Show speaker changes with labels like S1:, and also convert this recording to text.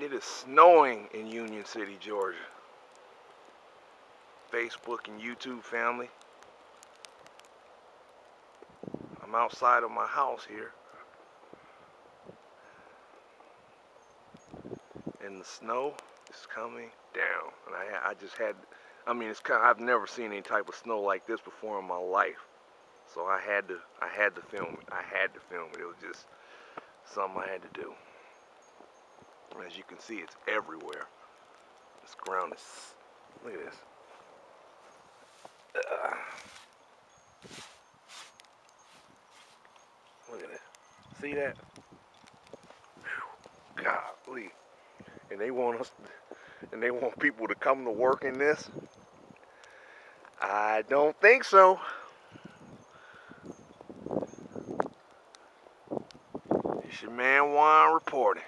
S1: It is snowing in Union City, Georgia. Facebook and YouTube family. I'm outside of my house here. And the snow is coming down. And I just had, I mean, I've never seen any type of snow like this before in my life. So I had to film it. I had to film it. It was just something I had to do. As you can see, it's everywhere. This ground is, look at this. Look at it. See that? Whew. Golly. And they want people to come to work in this? I don't think so. It's your man Juan reporting.